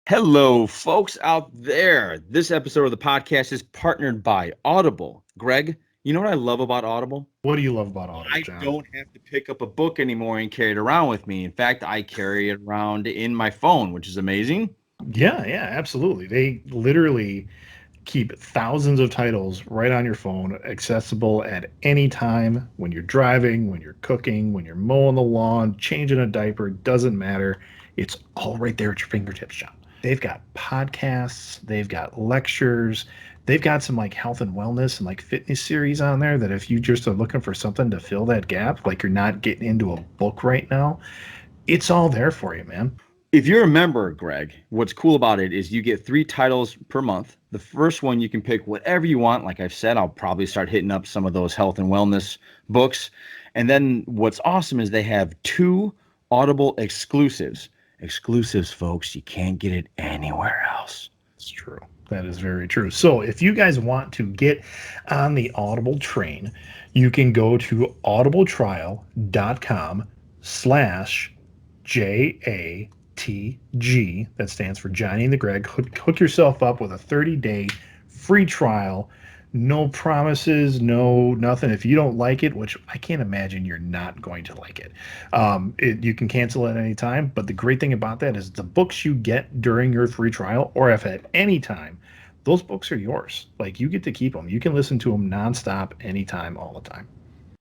Hello, folks out there. This episode of the podcast is partnered by Audible. Greg, you know what I love about Audible? What do you love about Audible, I John? don't have to pick up a book anymore and carry it around with me. In fact, I carry it around in my phone, which is amazing. Yeah, absolutely. They literally keep thousands of titles right on your phone, accessible at any time when you're driving, when you're cooking, when you're mowing the lawn, changing a diaper, doesn't matter. It's all right there at your fingertips, John. They've got podcasts, they've got lectures, they've got some like health and wellness and like fitness series on there that if you just are looking for something to fill that gap, like you're not getting into a book right now, it's all there for you, man. If you're a member, Greg, what's cool about it is you get 3 titles per month. The first one, you can pick whatever you want. Like I've said, I'll probably start hitting up some of those health and wellness books. And then what's awesome is they have 2 Audible exclusives. Exclusives, folks. You can't get it anywhere else. It's true. That is very true. So if you guys want to get on the Audible train, you can go to audibletrial.com/JATG. That stands for Johnny and the Greg. Hook yourself up with a 30-day free trial. No promises, no nothing. If you don't like it, which I can't imagine you're not going to like it, you can cancel at any time. But the great thing about that is the books you get during your free trial, or if at any time, those books are yours. Like you get to keep them. You can listen to them nonstop, anytime, all the time.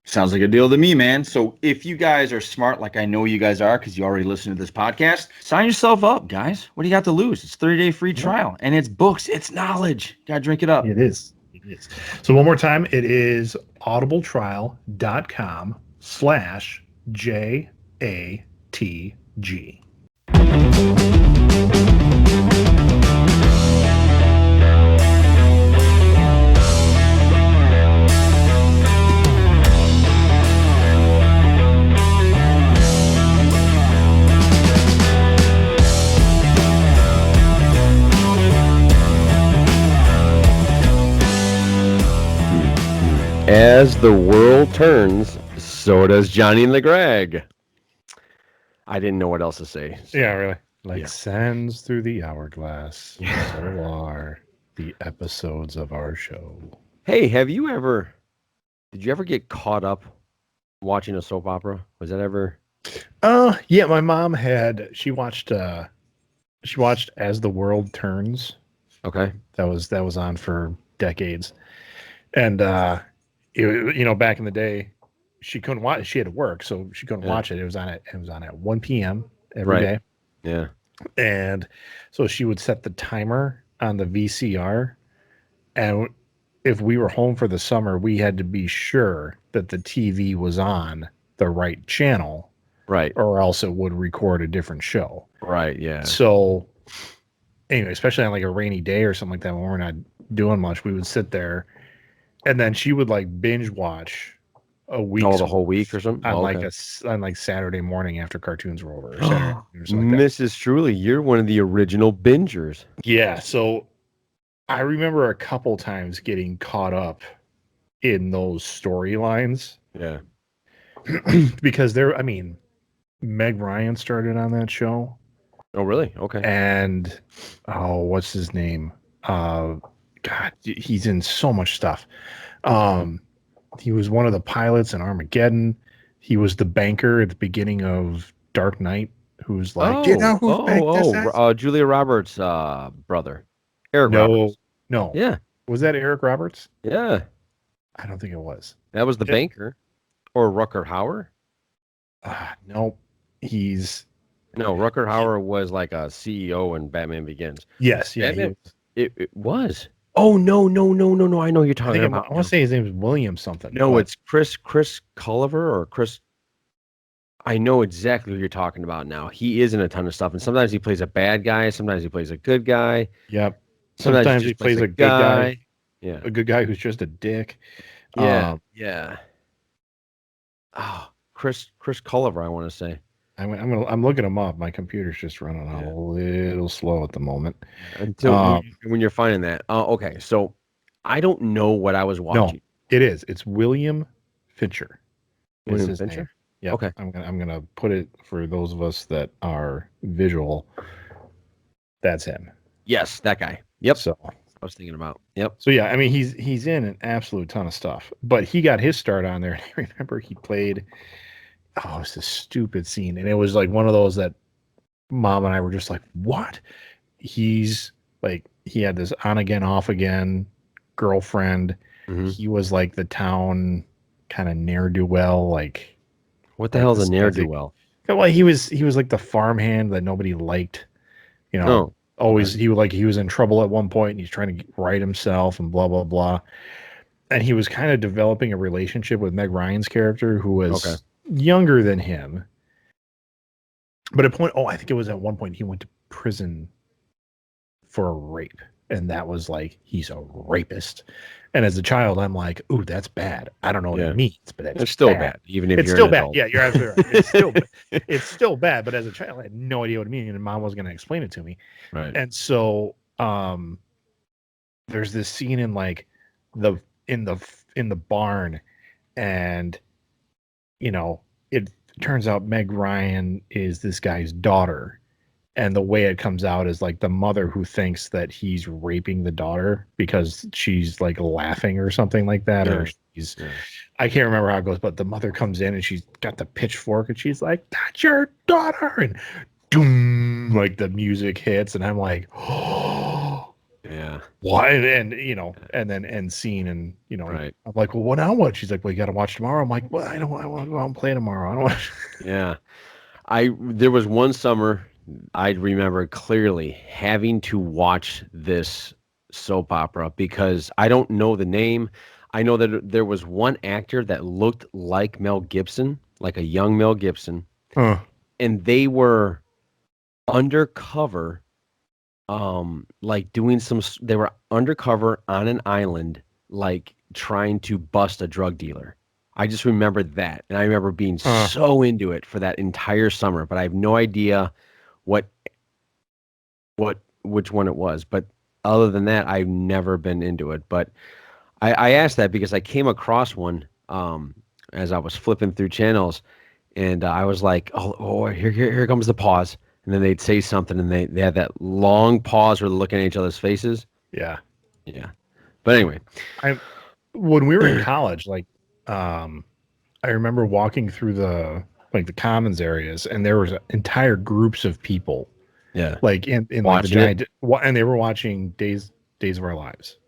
Sounds like a deal to me, man. So if you guys are smart, like I know you guys are, because you already listen to this podcast, sign yourself up, guys. What do you got to lose? It's 30-day free trial, and it's books, it's knowledge. Gotta drink it up. It is. It is. So one more time, it is audibletrial.com/JATG. As the world turns, so does Johnny and TheGreg. I didn't know what else to say. Yeah, really. Like Yeah. sands through the hourglass, so are the episodes of our show. Hey, did you ever get caught up watching a soap opera? Was that ever? Yeah, my mom she watched As the World Turns. Okay. That was on for decades. And back in the day, she couldn't watch. She had to work, so she couldn't watch it. It was on at 1 p.m. every day. Yeah. And so she would set the timer on the VCR, and if we were home for the summer, we had to be sure that the TV was on the right channel, Right. or else it would record a different show. Right. Yeah. So anyway, especially on like a rainy day or something like that when we're not doing much, we would sit there. And then she would like binge watch a week, the whole week or something on like Saturday morning after cartoons were over. Or Saturday Oh, afternoon or something like Mrs. Truly, you're one of the original bingers. that. Yeah, so I remember a couple times getting caught up in those storylines Yeah. because Meg Ryan started on that show, Oh, really? Okay. and what's his name? God, he's in so much stuff. He was one of the pilots in Armageddon. He was the banker at the beginning of Dark Knight, who's like, do you know whose bank this is? Julia Roberts' brother, Eric Roberts. No. Yeah. Was that Eric Roberts? Yeah. I don't think it was. That was the banker, or Rucker Hauer. No, Rucker Hauer was like a CEO in Batman Begins. Yes, yeah, Batman, it was. Oh no! I know you're talking about. I want to say his name is William something. No, it's Chris Culliver or Chris. I know exactly who you're talking about now. He is in a ton of stuff, and sometimes he plays a bad guy, sometimes he plays a good guy. Yep. Sometimes he plays a good guy. Yeah, a good guy who's just a dick. Yeah, yeah. Oh, Chris Culliver, I want to say. I'm looking him up. My computer's just running a little slow at the moment. Until when you're finding that. Okay, so I don't know what I was watching. No, it is. It's William Fincher. William Fincher? Yeah. Okay. I'm gonna put it for those of us that are visual. That's him. Yes, that guy. Yep. So I was thinking about. Yep. So yeah, I mean he's in an absolute ton of stuff, but he got his start on there. I remember he played. Oh, it's a stupid scene, and it was like one of those that Mom and I were just like, "What?" He's like, he had this on again, off again girlfriend. Mm-hmm. He was like the town kind of ne'er do well, like What the hell's a ne'er do well? Well, he was like the farmhand that nobody liked. You know, Oh, always okay. he was in trouble at one point, and he's trying to right himself and blah blah blah. And he was kind of developing a relationship with Meg Ryan's character, who was younger than him. But I think it was at one point he went to prison for a rape, and that was like, he's a rapist. And as a child, I'm like, ooh, that's bad. I don't know what it means, but it's still bad. Even if it's you're still an bad. adult. Yeah, you're absolutely right. It's still bad. But as a child, I had no idea what it meant, and Mom was going to explain it to me. Right. And so, there's this scene in like in the barn, and it turns out Meg Ryan is this guy's daughter, and the way it comes out is like the mother who thinks that he's raping the daughter because she's like laughing or something like that, or she's I can't remember how it goes, but the mother comes in and she's got the pitchfork and she's like, "That's your daughter," and doom, like the music hits, and I'm like, oh. Yeah. What? And and then end scene, and I'm like, well, what now? What? She's like, well, you got to watch tomorrow. I'm like, well, I want to go out and play tomorrow. I don't want. Yeah. There was one summer I remember clearly having to watch this soap opera because I don't know the name. I know that there was one actor that looked like Mel Gibson, like a young Mel Gibson, and they were undercover. Like they were undercover on an island, like trying to bust a drug dealer. I just remember that. And I remember being so into it for that entire summer, but I have no idea which one it was. But other than that, I've never been into it. But I asked that because I came across one, as I was flipping through channels, and I was like, oh, here comes the pause. And then they'd say something, and they had that long pause where they're looking at each other's faces. Yeah. But anyway, when we were in college, like, I remember walking through the commons areas, and there was entire groups of people. Yeah. Like in like the giant, and they were watching Days of Our Lives.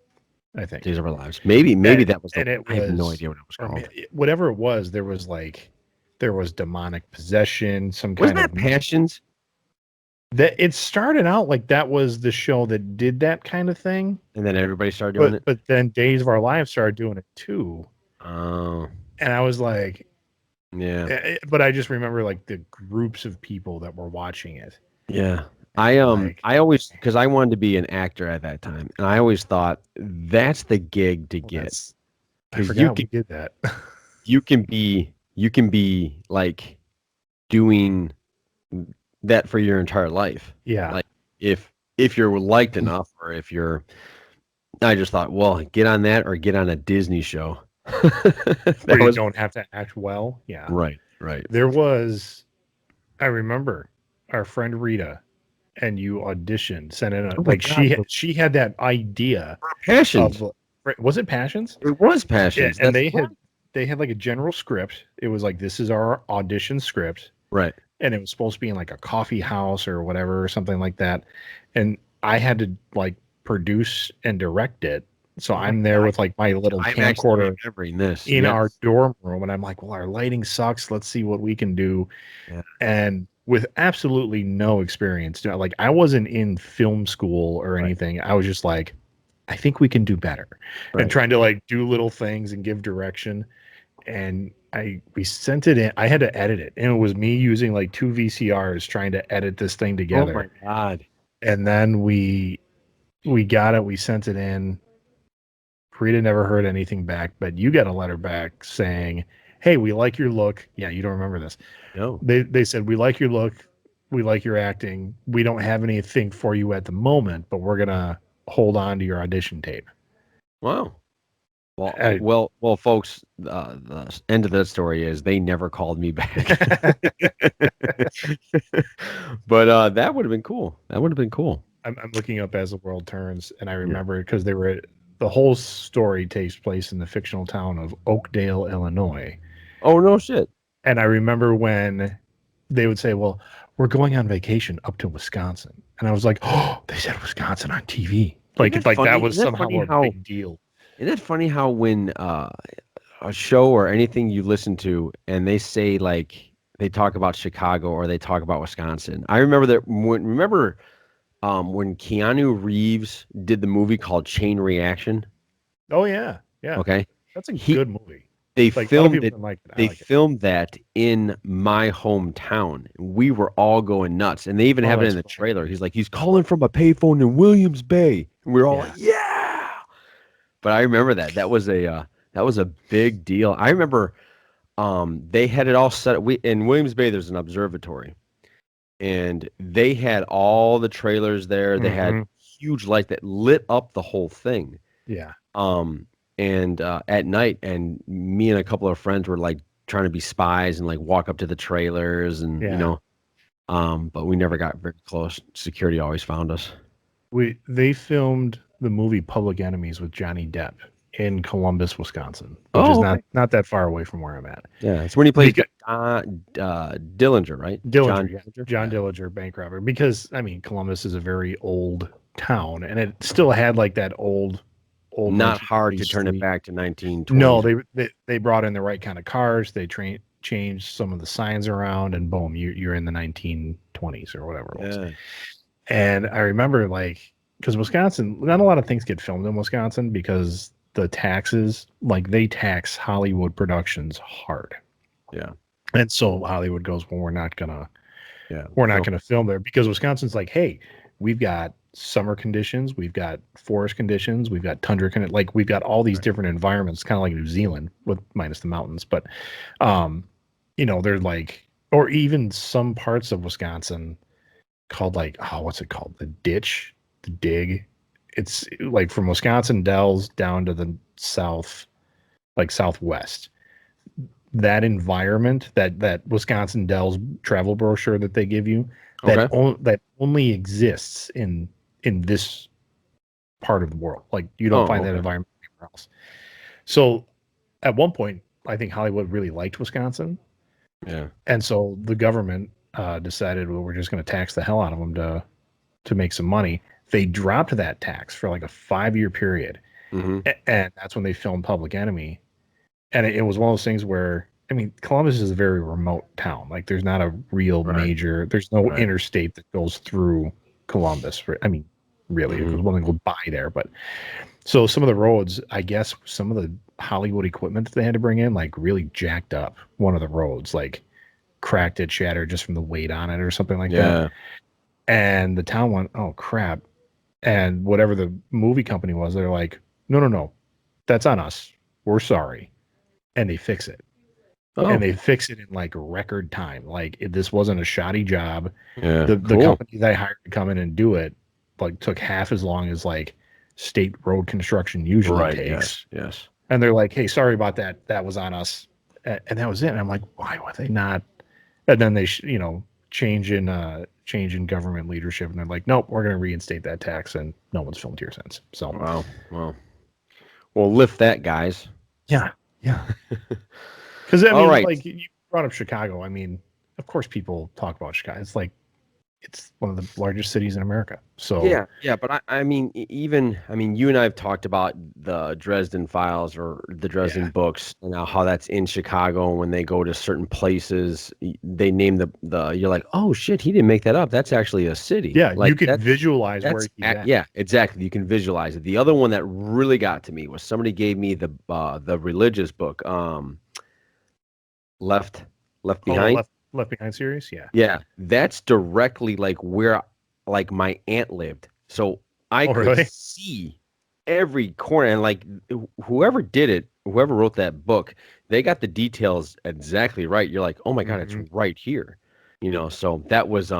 I think Days of Our Lives. Maybe that was. I have no idea what it was called. Whatever it was, there was demonic possession. Wasn't that Passions? That it started out like that was the show that did that kind of thing, and then everybody started doing it. But then Days of Our Lives started doing it too. Oh. And I was like, yeah. But I just remember like the groups of people that were watching it. Yeah. I always, because I wanted to be an actor at that time, and I always thought that's the gig to get. I forgot we did that. you can be like doing that for your entire life. Yeah. Like if you're liked enough, or if you're, I just thought, well, get on that or get on a Disney show. Where you don't have to act well. Yeah. Right. There was, I remember our friend Rita, and you auditioned, sent in she had that idea. Passions. Was it Passions? It was Passions. Yeah, and they had like a general script. It was like, this is our audition script. Right. And it was supposed to be in like a coffee house or whatever, or something like that. And I had to like produce and direct it. So I'm there with like my little camcorder in our dorm room, and I'm like, well, our lighting sucks. Let's see what we can do. Yeah. And with absolutely no experience, like I wasn't in film school or anything. I was just like, I think we can do better, and trying to like do little things and give direction. And we sent it in. I had to edit it, and it was me using like 2 VCRs trying to edit this thing together. Oh my God. And then we got it. We sent it in. Rita never heard anything back, but you got a letter back saying, hey, we like your look. Yeah, you don't remember this. No. They said, we like your look. We like your acting. We don't have anything for you at the moment, but we're going to hold on to your audition tape. Wow. Well, folks, the end of that story is they never called me back. But that would have been cool. I'm looking up As the World Turns, and I remember because the whole story takes place in the fictional town of Oakdale, Illinois. Oh no shit. And I remember when they would say, "Well, we're going on vacation up to Wisconsin," and I was like, "Oh, they said Wisconsin on TV." Like that was somehow a big deal. Isn't it funny how when a show or anything you listen to and they say like they talk about Chicago or they talk about Wisconsin. I remember that when Keanu Reeves did the movie called Chain Reaction. Oh yeah, yeah. Okay. That's a good movie. They like, filmed it. like it. They filmed that in my hometown. We were all going nuts, and they even have it in the trailer. He's like, he's calling from a payphone in Williams Bay, and we're all like, yeah. But I remember that. That was a big deal. I remember they had it all set. In Williams Bay, there's an observatory, and they had all the trailers there. They had huge light that lit up the whole thing. Yeah. And at night, and me and a couple of friends were like trying to be spies and like walk up to the trailers and but we never got very close. Security always found us. They filmed the movie Public Enemies with Johnny Depp in Columbus, Wisconsin, which is not that far away from where I'm at. Yeah, it's when he played Dillinger, right? John Dillinger, bank robber. Because I mean, Columbus is a very old town, and it still had like that old. Not hard to turn it back to 1920. No, they brought in the right kind of cars. They changed some of the signs around, and boom, you're in the 1920s or whatever it was. Yeah. And I remember because Wisconsin, not a lot of things get filmed in Wisconsin because the taxes, they tax Hollywood productions hard. Yeah. And so Hollywood goes, well, we're not gonna film there because Wisconsin's like, hey, we've got summer conditions, we've got forest conditions, we've got tundra we've got all these different environments, kind of like New Zealand with minus the mountains. But they're or even some parts of Wisconsin called what's it called? The ditch, the dig. It's from Wisconsin Dells down to the south, southwest. That environment, that Wisconsin Dells travel brochure that they give you, that only exists in this part of the world. You don't find that environment anywhere else. So at one point, I think Hollywood really liked Wisconsin. Yeah. And so the government decided, well, we're just going to tax the hell out of them to make some money. They dropped that tax for a 5-year period. Mm-hmm. And that's when they filmed Public Enemy. And it was one of those things where, I mean, Columbus is a very remote town. There's not a real major, there's no interstate that goes through Columbus. Really, if it was one to go by there. But so some of the roads, I guess, some of the Hollywood equipment that they had to bring in, really jacked up one of the roads, cracked it, shattered just from the weight on it or something like that. And the town went, oh, crap. And whatever the movie company was, they're like, no, that's on us. We're sorry. And they fix it. Oh. And they fix it in record time. This wasn't a shoddy job. Yeah, the company they hired to come in and do it took half as long as state road construction usually takes. Yes. And they're like, hey, sorry about that. That was on us. And that was it. And I'm like, why were they not? And then they, change in government leadership. And they're like, nope, we're going to reinstate that tax. And no one's filmed here since. So, wow. Well, lift that, guys. Yeah. Because you brought up Chicago. I mean, of course, people talk about Chicago. It's one of the largest cities in America. So yeah. But I mean, you and I have talked about the Dresden Files or the Dresden books, and how that's in Chicago. When they go to certain places, they name the. You're like, oh shit, he didn't make that up. That's actually a city. Yeah, you can visualize where he's at. Yeah, exactly. You can visualize it. The other one that really got to me was somebody gave me the religious book, Left Behind. Left Behind series, yeah, that's directly where my aunt lived, so I could see every corner, and whoever wrote that book, they got the details exactly right. You're like, oh my god, it's right here, so that was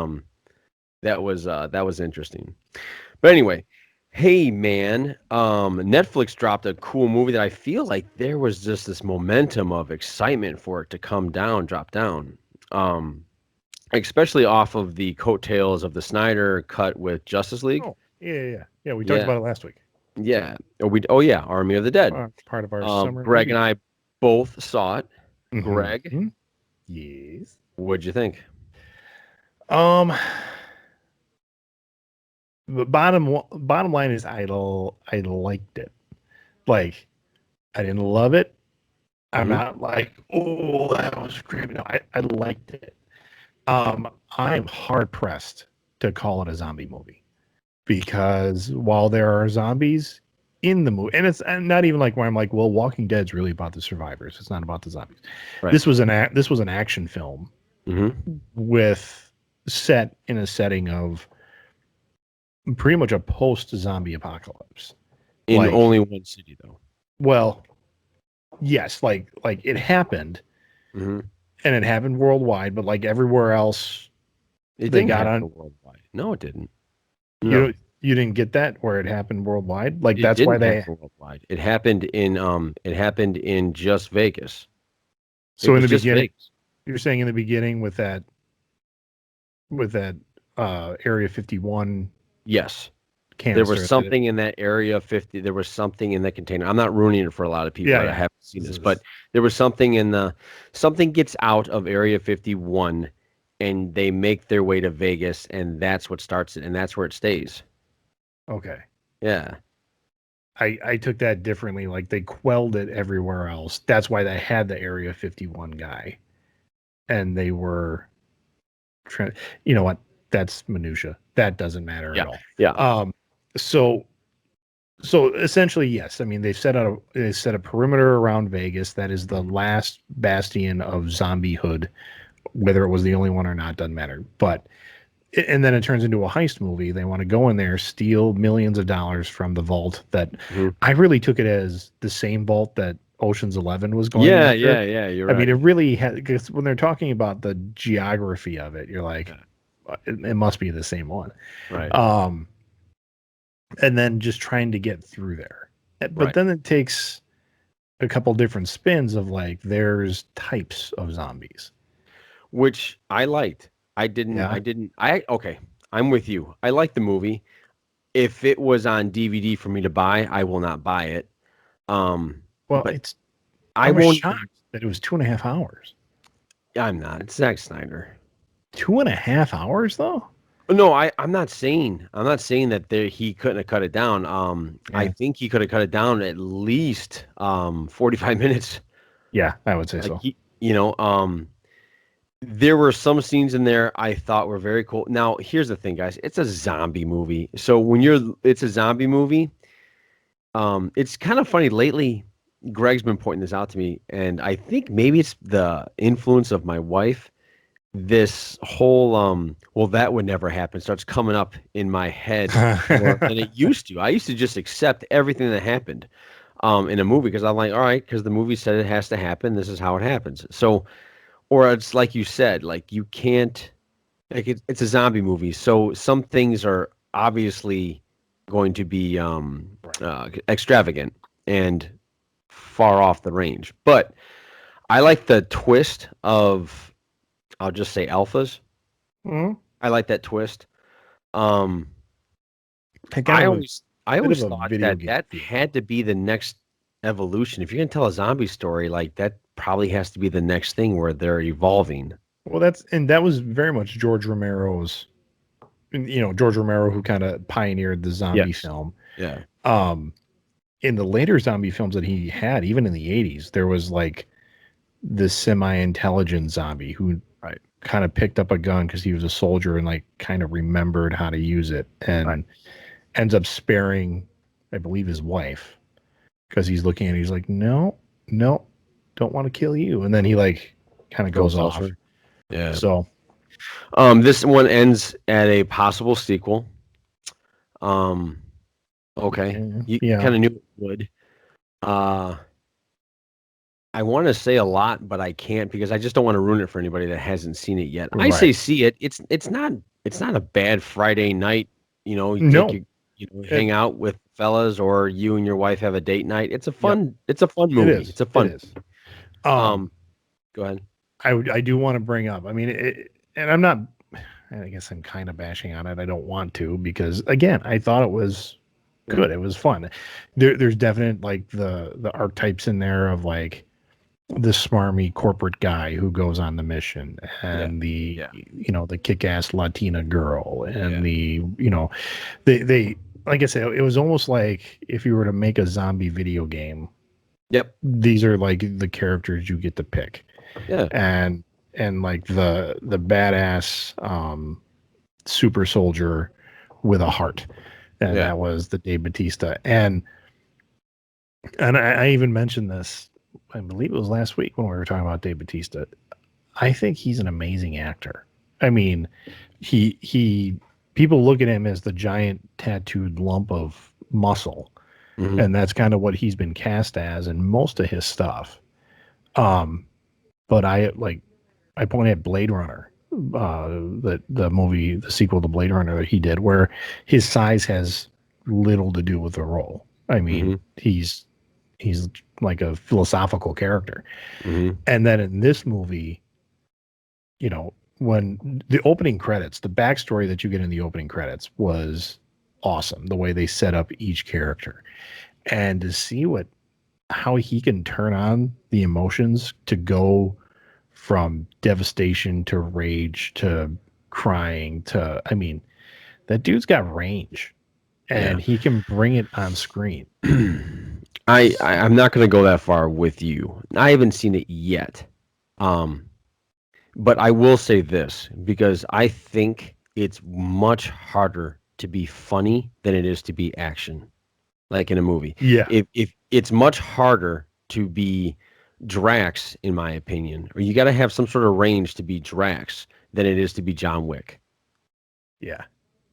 interesting. But anyway, hey man, Netflix dropped a cool movie that I feel like there was just this momentum of excitement for it to drop down. especially off of the coattails of the Snyder cut with Justice League. Oh, yeah. We talked about it last week. Yeah. Oh yeah, Army of the Dead. Part of our summer. Greg and I both saw it. Greg, yes. what'd you think? The bottom line is I liked it. Like, I didn't love it. I'm not like, oh, that was great. No, I liked it. I am hard pressed to call it a zombie movie because while there are zombies in the movie, and it's not even like where I'm like, well, Walking Dead's really about the survivors. It's not about the zombies. Right. This was an action film with set in a setting of pretty much a post-zombie apocalypse. In only one city, though. Well, yes, like it happened, and it happened worldwide, but like everywhere else, they got on worldwide. No, it didn't. No. You didn't get that where it happened worldwide. Like that's why they worldwide. It happened in just Vegas. So in the beginning, you're saying in the beginning with that Area 51. Yes. There was something in that Area 50. There was something in that container. I'm not ruining it for a lot of people that haven't seen this, but there was something something gets out of Area 51 and they make their way to Vegas, and that's what starts it, and that's where it stays. Okay. Yeah. I took that differently. Like they quelled it everywhere else. That's why they had the Area 51 guy. And they were you know what? That's minutia. That doesn't matter at all. Yeah. So essentially, yes. I mean, they set a perimeter around Vegas. That is the last bastion of zombiehood. Whether it was the only one or not doesn't matter. And then it turns into a heist movie. They want to go in there, steal millions of dollars from the vault that I really took it as the same vault that Ocean's 11 was going after. Yeah. You're right. I mean, it really had, because when they're talking about the geography of it, you're like, it must be the same one. Right. And then just trying to get through there. But then it takes a couple different spins of like, there's types of zombies. Which I liked. Okay. I'm with you. I like the movie. If it was on DVD for me to buy, I will not buy it. I was shocked that it was 2.5 hours. I'm not. It's Zack Snyder. 2.5 hours though? No, I'm not saying that he couldn't have cut it down. I think he could have cut it down at least 45 minutes. Yeah, I would say so. There were some scenes in there I thought were very cool. Now, here's the thing, guys. It's a zombie movie. So it's a zombie movie. It's kind of funny lately. Greg's been pointing this out to me, and I think maybe it's the influence of my wife. This whole well, that would never happen starts coming up in my head more than it used to. I used to just accept everything that happened in a movie because I'm like, all right, because the movie said it has to happen. This is how it happens. So, or it's like you said, like you can't, like it's a zombie movie. So some things are obviously going to be extravagant and far off the range. But I like the twist of, I'll just say alphas. Mm-hmm. I like that twist. I always thought that had to be the next evolution. If you're gonna tell a zombie story, like that probably has to be the next thing where they're evolving. Well, that was very much George Romero's. George Romero, who kind of pioneered the zombie film. Yeah. In the later zombie films that he had, even in the 80s, there was like this semi-intelligent zombie who kind of picked up a gun because he was a soldier and like kind of remembered how to use it and ends up sparing, I believe, his wife because he's looking at it, he's like, no, don't want to kill you. And then he like kind of goes off. Yeah. So this one ends at a possible sequel. Okay. You kind of knew it would. I want to say a lot, but I can't because I just don't want to ruin it for anybody that hasn't seen it yet. I say see it. It's not a bad Friday night, hang out with fellas or you and your wife have a date night. It's a fun movie. It's a fun. It is. Go ahead. I do want to bring up. I mean, and I'm not. I guess I'm kind of bashing on it. I don't want to because again, I thought it was good. It was fun. There's definite like the archetypes in there of like the smarmy corporate guy who goes on the mission and the the kick-ass Latina girl and the they like I said, it was almost like if you were to make a zombie video game. Yep. These are like the characters you get to pick. Yeah. And like the badass super soldier with a heart. And that was the Dave Bautista. And I even mentioned this, I believe it was last week when we were talking about Dave Bautista. I think he's an amazing actor. I mean, he people look at him as the giant tattooed lump of muscle. Mm-hmm. And that's kind of what he's been cast as in most of his stuff. But I pointed at Blade Runner, the movie, the sequel to Blade Runner that he did, where his size has little to do with the role. I mean, he's like a philosophical character. Mm-hmm. And then in this movie, when the opening credits, the backstory that you get in the opening credits was awesome. The way they set up each character, and to see how he can turn on the emotions to go from devastation to rage to crying to, I mean, that dude's got range and he can bring it on screen. I'm not going to go that far with you. I haven't seen it yet. But I will say this, because I think it's much harder to be funny than it is to be action, like in a movie. Yeah. If it's much harder to be Drax, in my opinion, or you got to have some sort of range to be Drax than it is to be John Wick. Yeah.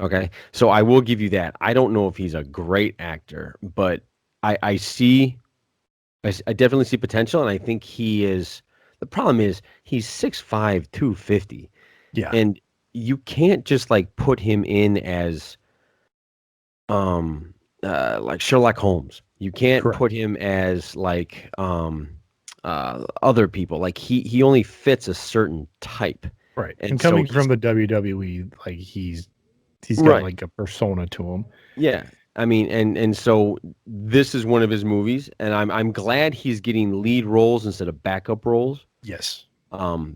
Okay. So I will give you that. I don't know if he's a great actor, but I definitely see potential, and I think he is. The problem is he's 6'5", 250. Yeah. And you can't just like put him in as like Sherlock Holmes. You can't put him as like other people. Like he only fits a certain type. Right. And coming from the WWE, like he's got like a persona to him. Yeah. I mean, and so this is one of his movies, and I'm glad he's getting lead roles instead of backup roles. Yes.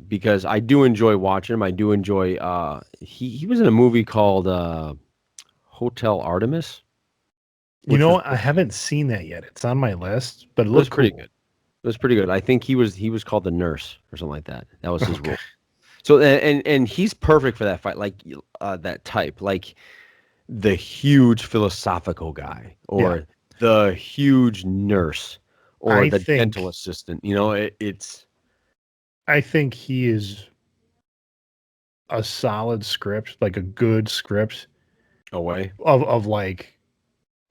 Because I do enjoy watching him. I do enjoy he was in a movie called Hotel Artemis. I haven't seen that yet. It's on my list, but it looks pretty good. It was pretty good. I think he was called the nurse or something like that. That was his role. So and he's perfect for that fight, like that type, like the huge philosophical guy or the huge nurse or the dental assistant. It's. I think he is a solid script, like a good script away of like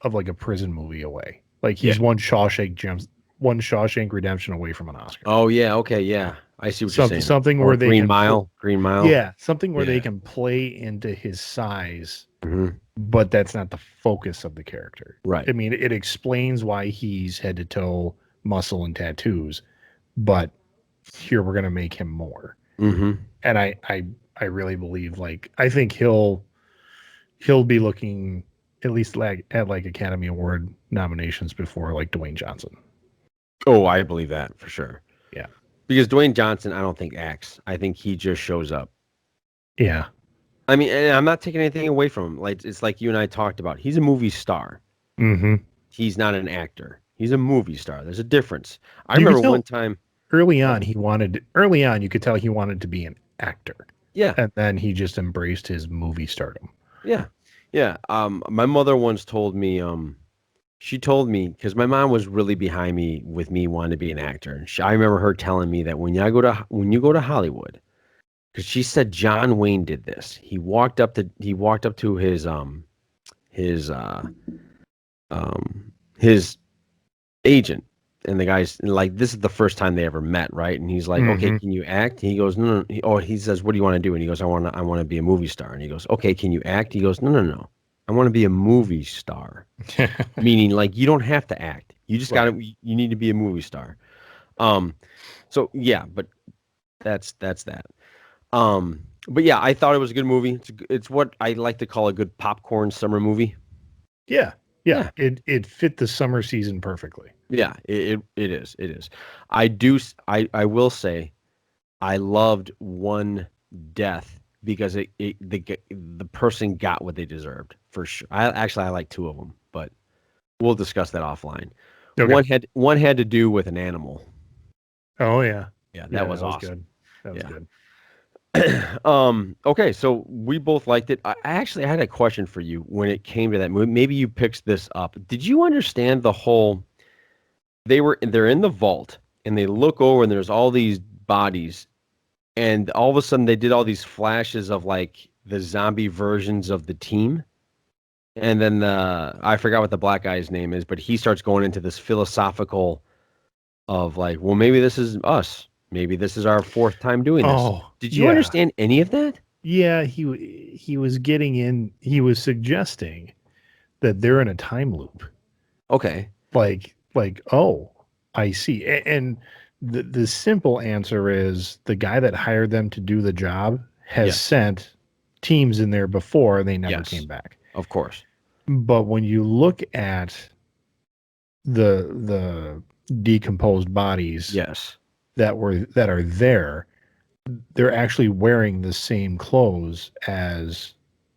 a prison movie away. Like he's one Shawshank Redemption away from an Oscar. Oh yeah, okay, yeah. I see what you're saying. Something where they Green Mile. Yeah, something where they can play into his size, but that's not the focus of the character. Right. I mean, it explains why he's head to toe muscle and tattoos, but here we're gonna make him more. Mm-hmm. And I really believe, like, I think he'll be looking at least like at like Academy Award nominations before like Dwayne Johnson. Oh, I believe that for sure. Yeah. Because Dwayne Johnson, I don't think acts. I think he just shows up. Yeah. I mean, and I'm not taking anything away from him. Like it's like you and I talked about. He's a movie star. Mm-hmm. He's not an actor. He's a movie star. There's a difference. I remember one time early on you could tell he wanted to be an actor. Yeah. And then he just embraced his movie stardom. Yeah. Yeah. My mother once told me, she told me, because my mom was really behind me with me wanting to be an actor. And I remember her telling me that when you go to Hollywood, because she said John Wayne did this. He walked up to his agent, and the guy's like, this is the first time they ever met, right? And he's like, okay, can you act? And he goes, no. Oh, he says, what do you want to do? And he goes, I want to be a movie star. And he goes, okay, can you act? He goes, no. I want to be a movie star. Meaning, like, you don't have to act. You just you need to be a movie star. So yeah, but that's that. But yeah, I thought it was a good movie. It's what I like to call a good popcorn summer movie. Yeah. Yeah. It fit the summer season perfectly. Yeah, it is. It is. I will say I loved one death because the person got what they deserved for sure. I like two of them, but we'll discuss that offline. Okay. One had to do with an animal. Oh yeah. Yeah, Yeah, that was that was awesome. good. That was Yeah. good. Okay, so we both liked it. I actually had a question for you when it came to that movie. Maybe you picked this up. Did you understand the whole they're in the vault and they look over and there's all these bodies and all of a sudden they did all these flashes of like the zombie versions of the team. And then I forgot what the black guy's name is, but he starts going into this philosophical of like, well, maybe this is us. Maybe this is our fourth time doing this. Oh, Did you yeah. understand any of that? Yeah, he was getting in, he was suggesting that they're in a time loop. Okay. Like, oh, I see. And the simple answer is the guy that hired them to do the job has Yes. sent teams in there before and they never Yes. came back. Of course. But when you look at the decomposed bodies Yes. that are there, they're actually wearing the same clothes as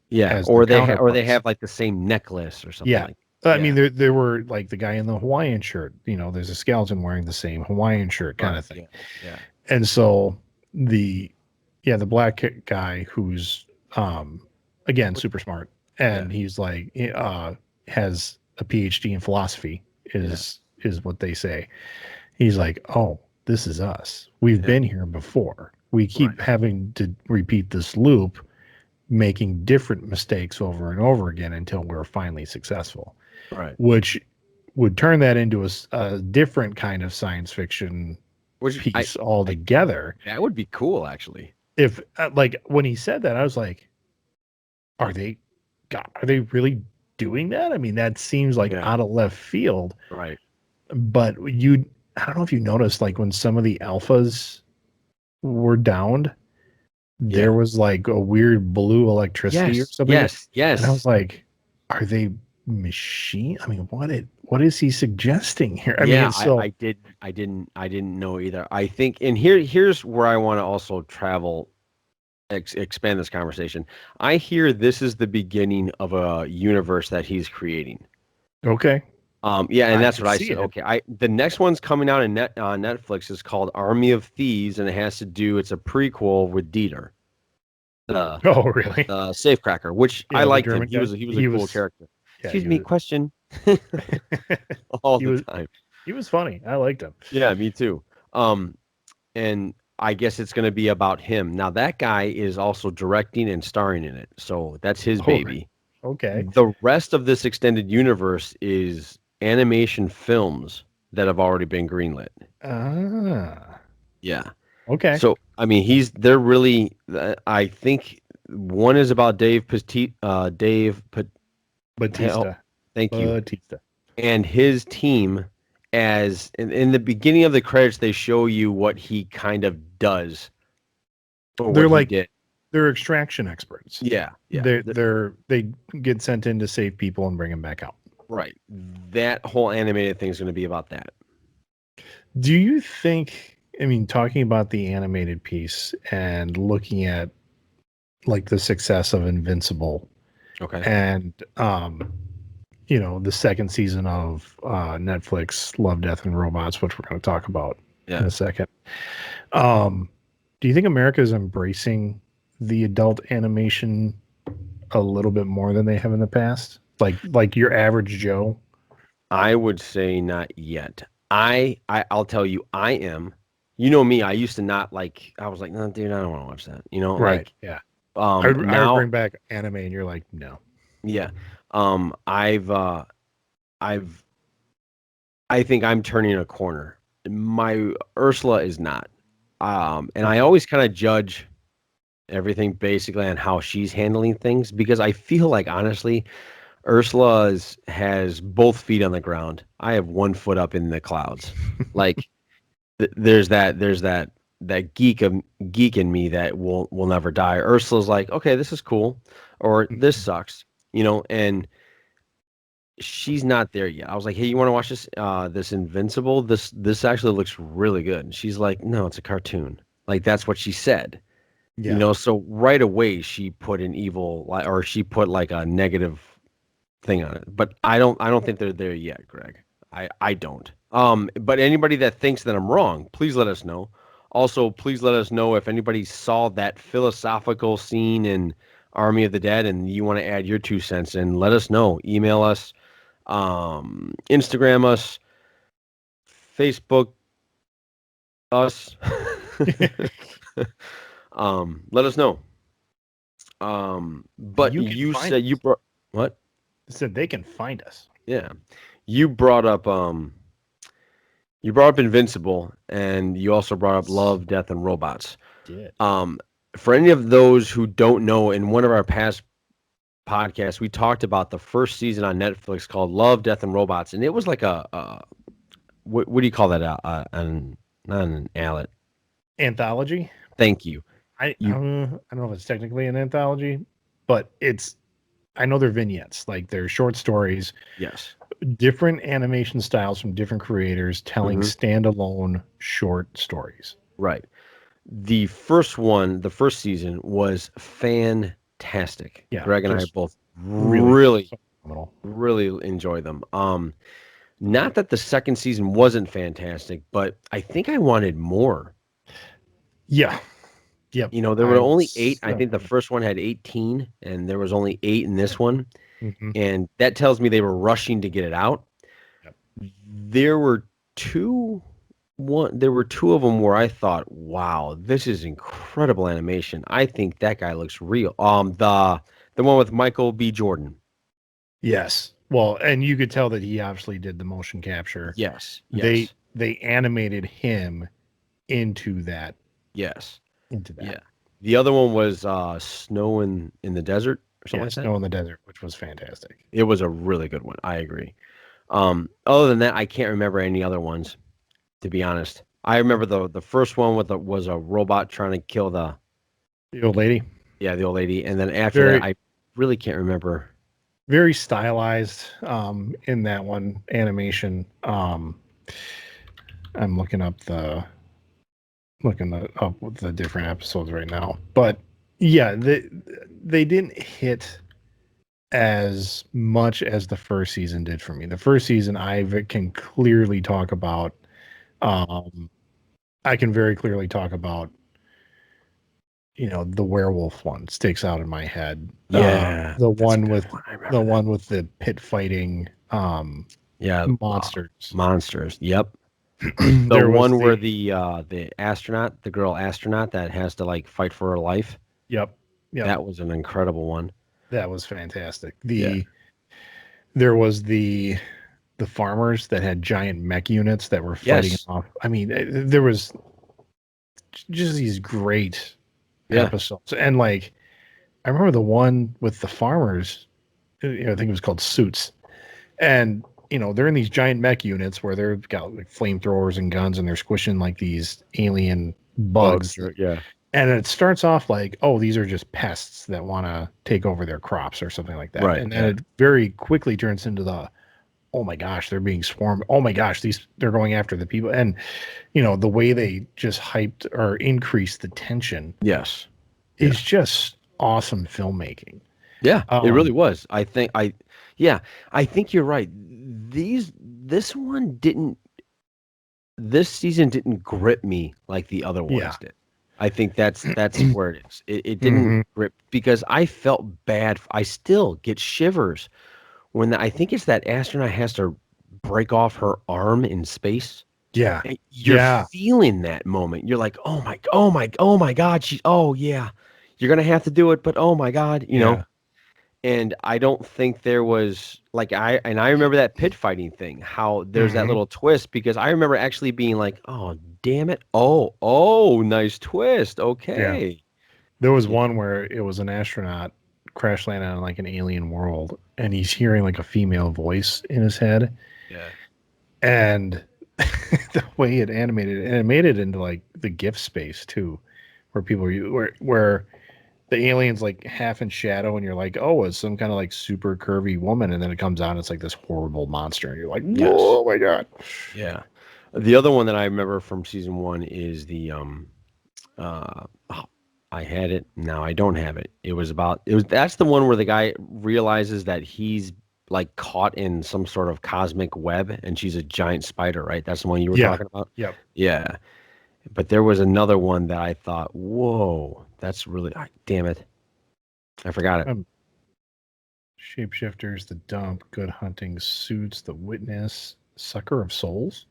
Yeah. the Or they counterparts. have like the same necklace or something Yeah. like. I Yeah. mean, there were like the guy in the Hawaiian shirt. You know, there's a skeleton wearing the same Hawaiian shirt kind of thing. Yeah. And so the the black guy who's again super smart, and he's like has a PhD in philosophy is what they say. He's like, oh, this is us. We've been here before. We keep having to repeat this loop, making different mistakes over and over again until we're finally successful. Right. Which would turn that into a different kind of science fiction Which piece altogether. that would be cool, actually. If like when he said that, I was like, are they really doing that? I mean, that seems like out of left field. Right. But I don't know if you noticed, like when some of the alphas were downed, there was like a weird blue electricity or something. Yes. And I was like, are they machine? I mean, what is he suggesting here? I mean, so I didn't know either. I think, and here's where I want to also expand this conversation. I hear this is the beginning of a universe that he's creating. okay. Yeah, and that's can what I see said. it. Okay, the next one's coming out on Netflix is called Army of Thieves, and it has to do. It's a prequel with Dieter, the Oh, really? safecracker, which I the liked him. German He guy? was a cool character. Yeah, Excuse me, question. All the time. He was funny. I liked him. Yeah, me too. And I guess it's going to be about him. Now that guy is also directing and starring in it, so that's his baby. Okay. The rest of this extended universe is animation films that have already been greenlit. Ah. Yeah. Okay. So I mean, they're really. I think one is about Batista. Thank you. Batista. And his team. As in the beginning of the credits, they show you what he kind of does. Or They're what like he did. they're extraction experts. Yeah. They get sent in to save people and bring them back out. Right. That whole animated thing is going to be about that. Do you think, I mean, talking about the animated piece and looking at like the success of Invincible, Okay. and the second season of Netflix Love, Death and Robots, which we're going to talk about in a second. Do you think America is embracing the adult animation a little bit more than they have in the past? Like your average Joe? I would say not yet. I'll tell you, I am. You know me. I used to not like. I was like, no, dude, I don't want to watch that. Right. Like, Yeah. now, I would bring back anime, and you're like, no. Yeah. I think I'm turning a corner. My Ursula is not. And I always kind of judge everything basically on how she's handling things because I feel like honestly, Ursula has both feet on the ground. I have one foot up in the clouds. Like there's that geek in me that will never die. Ursula's like, okay, this is cool, or this sucks, and she's not there yet. I was like, hey, you want to watch this Invincible? This actually looks really good. And she's like, no, it's a cartoon. Like that's what she said. Yeah. So right away she put an or she put like a negative thing on it. But I don't think they're there yet, Greg. I don't. But anybody that thinks that I'm wrong, please let us know. Also, please let us know if anybody saw that philosophical scene in Army of the Dead and you want to add your 2 cents in. Let us know. Email us, Instagram us, Facebook us. Let us know. But you said you brought what? I said they can find us. Yeah. You brought up Invincible, and you also brought up Love, Death, and Robots. Did. For any of those who don't know, in one of our past podcasts, we talked about the first season on Netflix called Love, Death, and Robots, and it was like what do you call that? Not an Anthology. Thank you. I don't know if it's technically an anthology, but I know they're vignettes, like they're short stories. Yes. Different animation styles from different creators telling standalone short stories. Right. The first season was fantastic. Yeah, Greg and I both really enjoy them. Not that the second season wasn't fantastic, but I think I wanted more. Yeah. Yep. There were only 8. I think the first one had 18, and there was only 8 in this one. And that tells me they were rushing to get it out. Yep. There were two of them where I thought, wow, this is incredible animation. I think that guy looks real. The one with Michael B. Jordan. Yes. Well, and you could tell that he obviously did the motion capture. Yes. They animated him into that. Yes. Into that. Yeah. The other one was Snow in the Desert or something like that. Snow in the Desert, which was fantastic. It was a really good one. I agree. Other than that, I can't remember any other ones, to be honest. I remember the first one was a robot trying to kill the old lady. Yeah, the old lady. And then after that, I really can't remember. Very stylized in that one animation. I'm looking up the different episodes right now. But yeah, they didn't hit as much as the first season did for me. The first season I can clearly talk about. I can very clearly talk about, the werewolf one sticks out in my head. Yeah. The one with the pit fighting monsters. Yep. The one where the astronaut, the girl astronaut that has to like fight for her life. Yep. That was an incredible one. That was fantastic. There was the farmers that had giant mech units that were fighting off. I mean, there was just these great episodes. And like, I remember the one with the farmers, I think it was called Suits. And, they're in these giant mech units where they've got like flamethrowers and guns and they're squishing like these alien bugs. Yeah. And it starts off like, oh, these are just pests that want to take over their crops or something like that. Right. And then it very quickly turns into oh my gosh, they're being swarmed. Oh my gosh, they're going after the people. And, the way they just hyped or increased the tension. Yes. Is just awesome filmmaking. Yeah, it really was. I think you're right. This season didn't grip me like the other ones did. I think that's where it is. It didn't grip because I felt bad. I still get shivers when I think it's that astronaut has to break off her arm in space. Yeah. And you're feeling that moment. You're like, oh my God. You're going to have to do it, but oh my God, know. And I don't think there was I remember that pit fighting thing, how there's that little twist because I remember actually being like, oh, damn it. Oh, nice twist. Okay. Yeah. There was one where it was an astronaut crash landing on like an alien world and he's hearing like a female voice in his head. Yeah. And the way it animated, and it made it into like the GIF space too, where people where the alien's like half in shadow, and you're like, oh, it's some kind of like super curvy woman, and then it comes out, and it's like this horrible monster, and you're like, Yes. oh my god. Yeah. The other one that I remember from season 1 is the oh, I had it. Now I don't have it. That's the one where the guy realizes that he's like caught in some sort of cosmic web and she's a giant spider, right? That's the one you were Yeah. talking about? Yep. Yeah. But there was another one that I thought, whoa, that's really, damn it. I forgot it. Shapeshifters, The Dump, Good Hunting, Suits, The Witness, Sucker of Souls.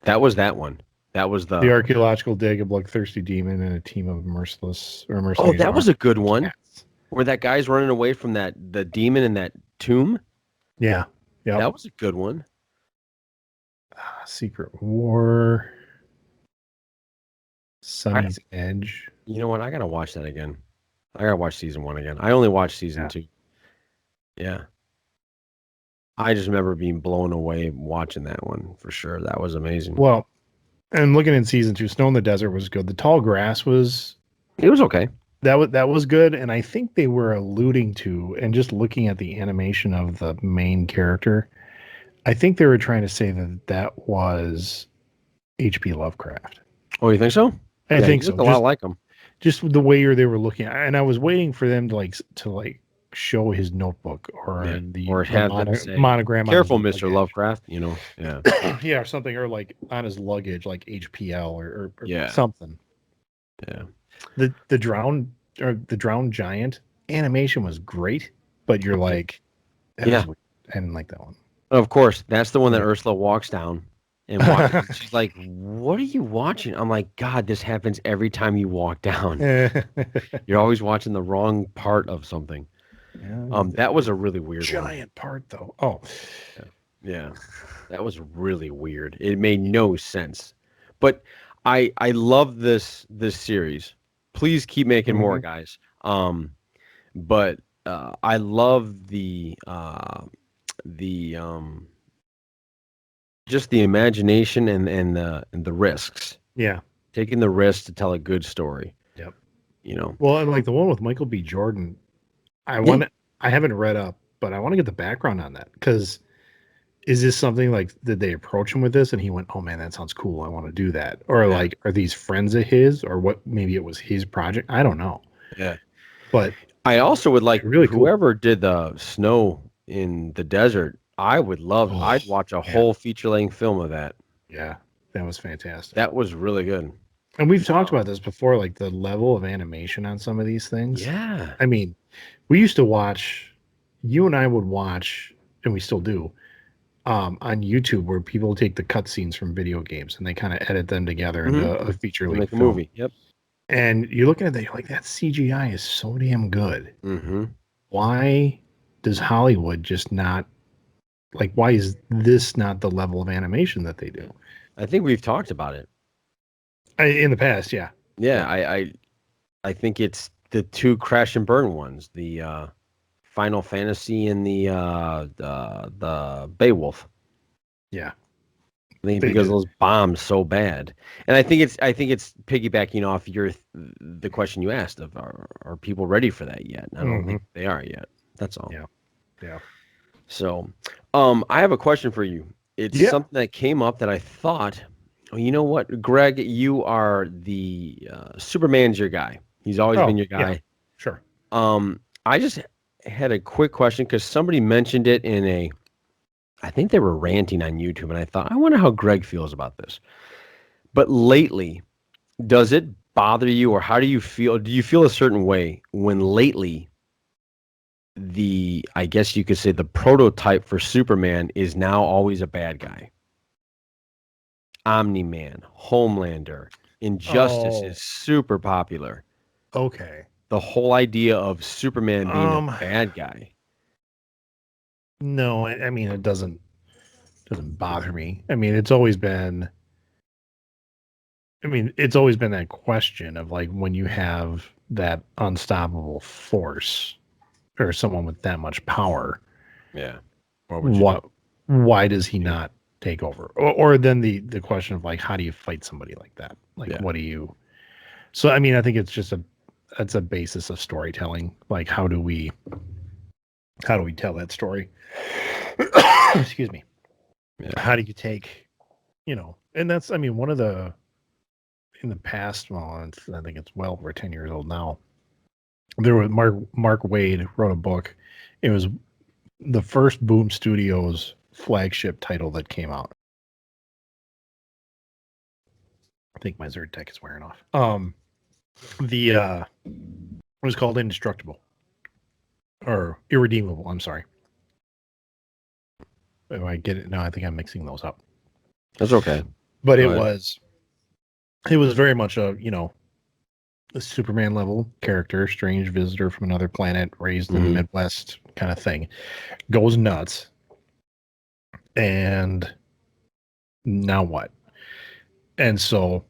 That was that one. That was The archaeological dig, a bloodthirsty demon, and a team of merciless or mercenaries. Oh, that was a good one. Cats. Where that guy's running away from the demon in that tomb. Yeah. Yeah. That was a good one. Secret War. Sunny's Edge. You know what? I gotta watch that again. I gotta watch season 1 again. I only watched season 2. Yeah. I just remember being blown away watching that one for sure. That was amazing. Well, and looking in season 2, Snow in the Desert was good. The Tall Grass was okay. That was good, and I think they were alluding to, and just looking at the animation of the main character, I think they were trying to say that was H.P. Lovecraft. Oh, you think so? I think so. A lot like him. Just the way they were looking at, and I was waiting for them to show his notebook or monogram. Careful, Mr. Lovecraft. Yeah, yeah, or something, or like on his luggage, like HPL or something. Yeah. The drowned giant animation was great, but you're like, I didn't like that one. Of course, that's the one that Ursula walks down and watches. She's like, "What are you watching?" I'm like, "God, this happens every time you walk down. You're always watching the wrong part of something." That was a really weird giant part, though. Oh, yeah, that was really weird. It made no sense, but I love this series. Please keep making more, guys. But I love the just the imagination and the risks. Yeah, taking the risk to tell a good story. Yep. Well, and like the one with Michael B. Jordan, I haven't read up, but I want to get the background on that, because is this something like, did they approach him with this and he went, oh man, that sounds cool, I want to do that? Or like, are these friends of his, or what? Maybe it was his project. I don't know. Yeah. But I also would like really whoever did the Snow in the Desert. I would love. I'd watch a whole feature-length film of that. Yeah, that was fantastic. That was really good. And we've talked about this before, like the level of animation on some of these things. Yeah. I mean, we used to watch. You and I would watch, and we still do, on YouTube, where people take the cutscenes from video games and they kind of edit them together into a feature-length film. Movie. Yep. And you're looking at that, you're like, that CGI is so damn good. Mm-hmm. Why does Hollywood just not, like, why is this not the level of animation that they do? I think we've talked about it in the past. Yeah. Yeah. I think it's the two crash and burn ones, the Final Fantasy and the Beowulf. Yeah. I think because those bombed so bad, and I think it's piggybacking off the question you asked of are people ready for that yet? I don't think they are yet. That's all. Yeah. So, I have a question for you. It's something that came up that I thought, oh, you know what, Greg, you are the Superman's your guy. He's always been your guy. Yeah. Sure. I just had a quick question because somebody mentioned it I think they were ranting on YouTube, and I thought, I wonder how Greg feels about this. But lately, does it bother you, or how do you feel? Do you feel a certain way when lately I guess you could say the prototype for Superman is now always a bad guy? Omni-Man, Homelander, Injustice is super popular. Okay. The whole idea of Superman being a bad guy. No, I mean, it doesn't bother me. I mean, it's always been that question of, like, when you have that unstoppable force or someone with that much power. Yeah. Why does he not take over. Or then the question of like, how do you fight somebody like that? Like, what do you? So I mean, I think it's just it's a basis of storytelling. Like, how do we tell that story? Excuse me. Yeah. How do you take, and that's, I mean, one of the, in the past, well, I think it's well over 10 years old now. There was Mark Wade wrote a book. It was the first Boom Studios flagship title that came out. I think my Zerd tech is wearing off. It was called Indestructible or Irredeemable. I'm sorry. Oh, I get it. No, I think I'm mixing those up. That's okay. But it was very much a Superman level character, strange visitor from another planet, raised in the Midwest kind of thing, goes nuts. And now what? And so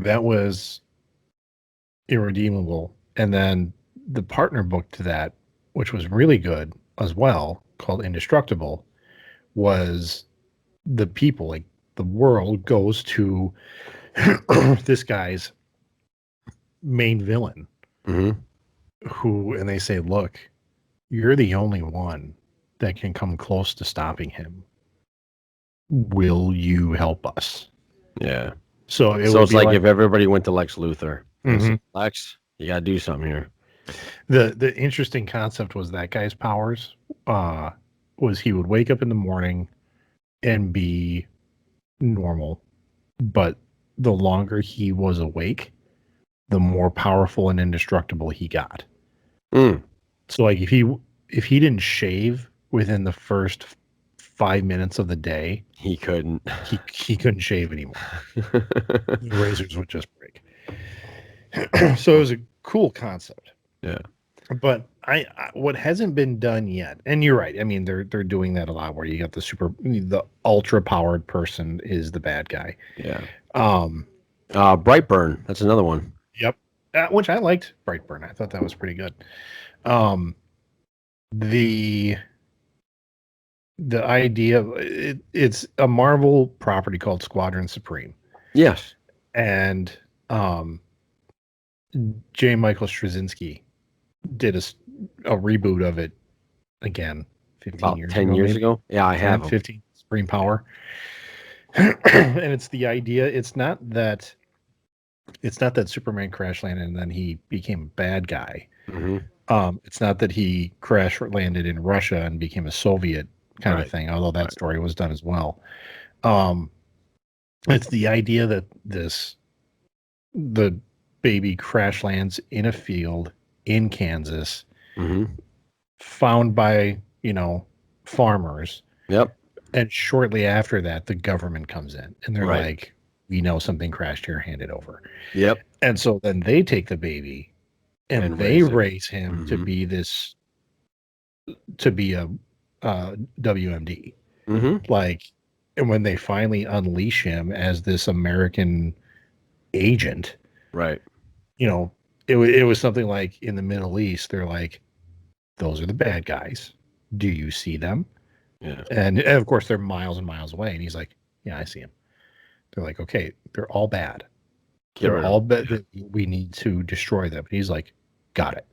that was Irredeemable. And then the partner book to that, which was really good as well, called Indestructible, was the people, like the world goes to this guy's main villain, who, and they say, look, you're the only one that can come close to stopping him. Will you help us? Yeah. So it's like if everybody went to Lex Luthor. Said, Lex, you got to do something here. The interesting concept was that guy's powers was he would wake up in the morning and be normal, but the longer he was awake, the more powerful and indestructible he got. So like if he didn't shave within the first 5 minutes of the day, he couldn't couldn't shave anymore. The razors would just break. So it was a cool concept. Yeah. But I what hasn't been done yet, and you're right. I mean, they're doing that a lot, where you got the ultra powered person is the bad guy. Yeah. Brightburn. That's another one. Yep. Which I liked Brightburn. I thought that was pretty good. The idea, it's a Marvel property called Squadron Supreme. Yes. And J. Michael Straczynski did a reboot of it again 10 years ago. Yeah, I have 15 Supreme Power. And it's the idea, it's not that Superman crash landed and then he became a bad guy. It's not that he crash landed in Russia and became a Soviet kind of thing, although that story was done as well. It's the idea that the baby crash lands in a field in Kansas, found by farmers. Yep. And shortly after that, the government comes in and they're like, we know something crashed here, hand it over. Yep. And so then they take the baby and they raise him to be a WMD. Like, and when they finally unleash him as this American agent, it was something like in the Middle East, they're like, those are the bad guys. Do you see them? Yeah. And of course they're miles and miles away. And he's like, yeah, I see them. They're like, okay, they're all bad. They're all bad. We need to destroy them. And he's like, got it.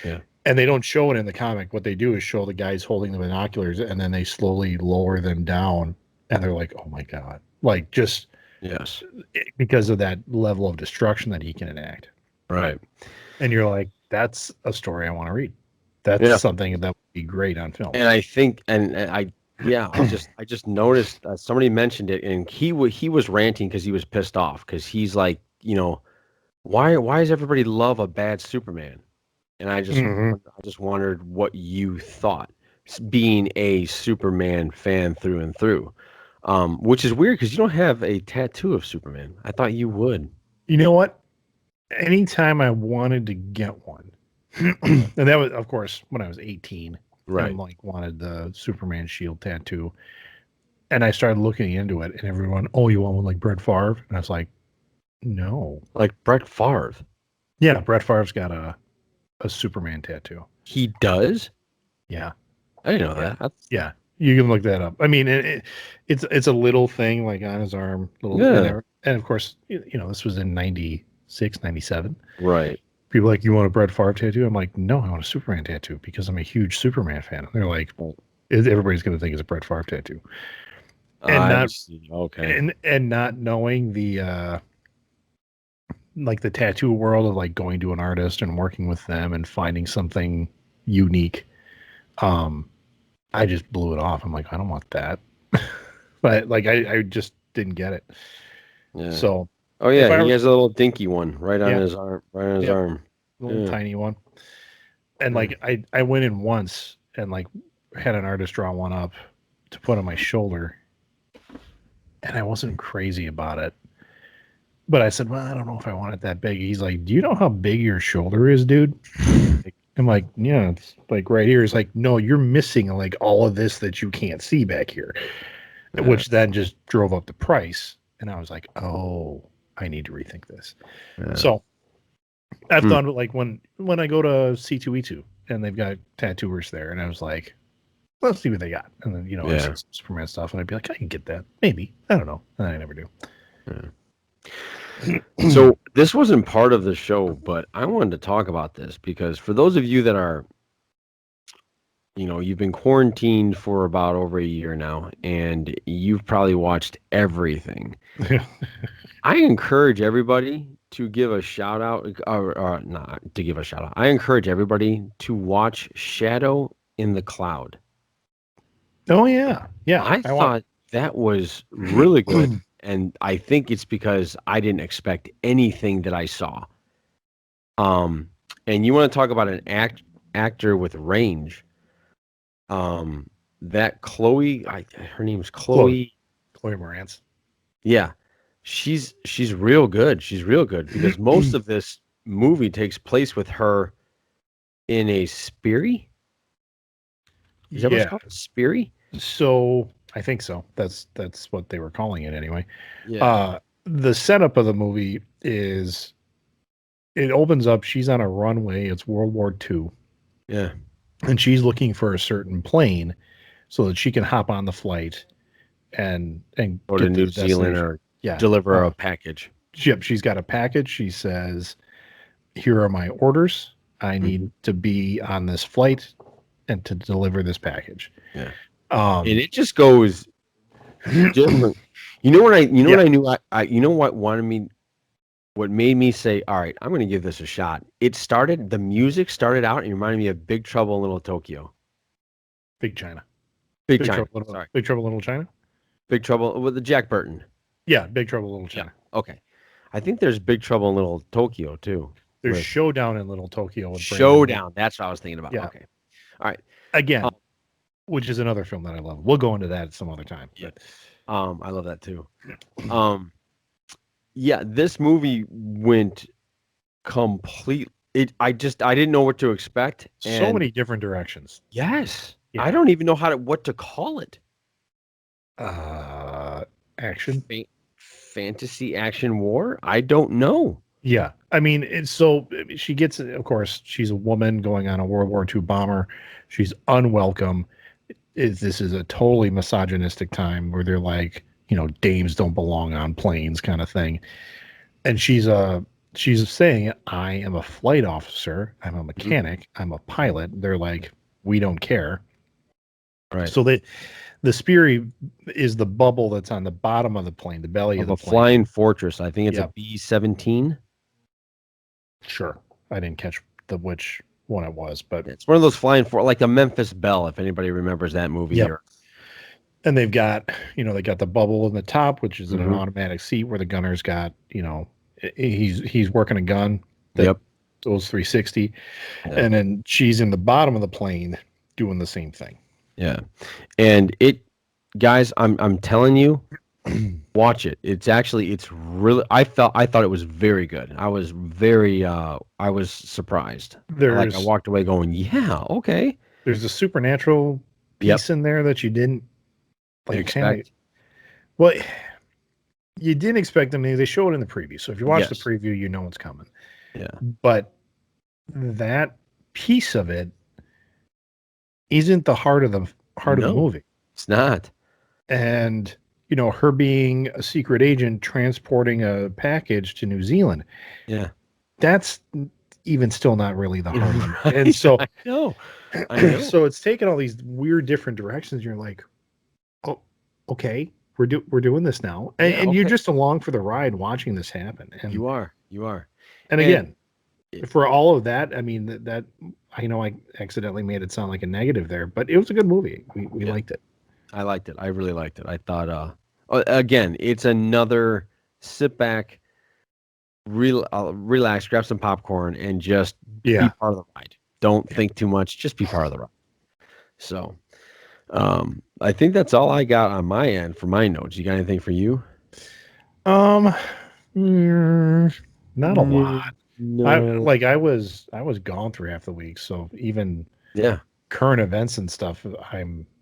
Yeah. And they don't show it in the comic. What they do is show the guys holding the binoculars and then they slowly lower them down. And they're like, oh my God. Like, just because of that level of destruction that he can enact. Right. And you're like, that's a story I want to read. That's something that would be great on film. And I think, I just noticed somebody mentioned it, and he was ranting because he was pissed off because he's like, why does everybody love a bad Superman? And I just wondered what you thought, being a Superman fan through and through, which is weird because you don't have a tattoo of Superman. I thought you would. You know what? Anytime I wanted to get one, and that was, of course, when I was 18. Right. And wanted the Superman shield tattoo. And I started looking into it, and everyone, oh, you want one like Brett Favre? And I was like, no. Like Brett Favre? Yeah, Brett Favre's got a Superman tattoo. He does? Yeah. I didn't know that. Yeah. You can look that up. I mean, it's a little thing like on his arm, little, and of course, this was in 96, 97. Right. People are like, you want a Brett Favre tattoo? I'm like, no, I want a Superman tattoo because I'm a huge Superman fan. And they're like, everybody's going to think it's a Brett Favre tattoo. And and not knowing the like the tattoo world of like going to an artist and working with them and finding something unique. I just blew it off. I'm like, I don't want that. But like I just didn't get it. Yeah. So he has a little dinky one right on his arm, little tiny one. And like I went in once and like had an artist draw one up to put on my shoulder, and I wasn't crazy about it. But I said, well, I don't know if I want it that big. He's like, do you know how big your shoulder is, dude? I'm like, yeah, it's like right here. He's like, no, you're missing like all of this that you can't see back here, which then just drove up the price. And I was like, oh, I need to rethink this. Yeah. So I've thought of like when I go to C2E2 and they've got tattooers there, and I was like, let's see what they got. And then, I see some Superman stuff, and I'd be like, I can get that. Maybe. I don't know. And I never do. Yeah. So this wasn't part of the show, but I wanted to talk about this because for those of you that are, you've been quarantined for about over a year now, and you've probably watched everything. I encourage everybody to give a shout out, or not to give a shout out. I encourage everybody to watch Shadow in the Cloud. Oh yeah. I thought that was really good. And I think it's because I didn't expect anything that I saw. And you want to talk about an actor with range. That Chloe, her name's Chloe Moretz. Yeah, she's real good. She's real good because most of this movie takes place with her in a Sperry. Is that what it's called? A Sperry? So I think so. That's what they were calling it anyway. Yeah. The setup of the movie is it opens up. She's on a runway. It's World War II. Yeah. And she's looking for a certain plane so that she can hop on the flight and go to New Zealand or deliver a package. Yep. She's got a package. She says, here are my orders. I need to be on this flight and to deliver this package. Yeah. And it just goes different. What I knew what made me say, all right, I'm going to give this a shot. The music started out and reminded me of Big Trouble in Little Tokyo. Big China. Big China. Big Trouble in Little China? Big Trouble with the Jack Burton. Yeah, Big Trouble in Little China. Yeah. Okay. I think there's Big Trouble in Little Tokyo too. There's Showdown in Little Tokyo. Showdown. That's what I was thinking about. Yeah. Okay. All right. Again, which is another film that I love. We'll go into that some other time. Yeah. I love that too. Yeah, this movie went complete. I didn't know what to expect. So many different directions. Yes. Yeah. I don't even know what to call it. Action. Fantasy action war? I don't know. Yeah. I mean, she gets, of course, she's a woman going on a World War II bomber. She's unwelcome. This is a totally misogynistic time where they're like, dames don't belong on planes kind of thing. And she's saying, I am a flight officer. I'm a mechanic. I'm a pilot. They're like, we don't care. Right. So the Sperry is the bubble that's on the bottom of the plane, the belly of the plane. Flying Fortress. I think it's a B-17. Sure. I didn't catch which one it was, but it's one of those like the Memphis Belle, if anybody remembers that movie. Yep. And they've got, they got the bubble in the top, which is an automatic seat where the gunner's got, he's working a gun. Goes 360. Yep. And then she's in the bottom of the plane doing the same thing. Yeah. And guys, I'm telling you, watch it. It's really, I thought it was very good. I was surprised. I walked away going, yeah, okay. There's a supernatural piece in there that you didn't expect. Well, you didn't expect them. They show it in the preview. So if you watch the preview, you know what's coming. Yeah. But that piece of it isn't the heart of the movie. It's not. And, her being a secret agent transporting a package to New Zealand, Yeah. that's even still not really the heart of it. And Right. so, I know. so it's taken all these weird different directions. You're like, oh, okay, we're doing this now. And, Yeah, and you're okay. just along for the ride watching this happen. And You are. and And again, it- for all of that, I mean that I know I accidentally made it sound like a negative there, but it was a good movie. We Yeah. liked it. I liked it. I really liked it. I thought, again, it's another sit back, relax, grab some popcorn, and just be Yeah. part of the ride. Don't think too much. Just be part of the ride. So, I think that's all I got on my end for my notes. You got anything for you? Um, not a lot. No. I was gone through half the week, so even Yeah. current events and stuff,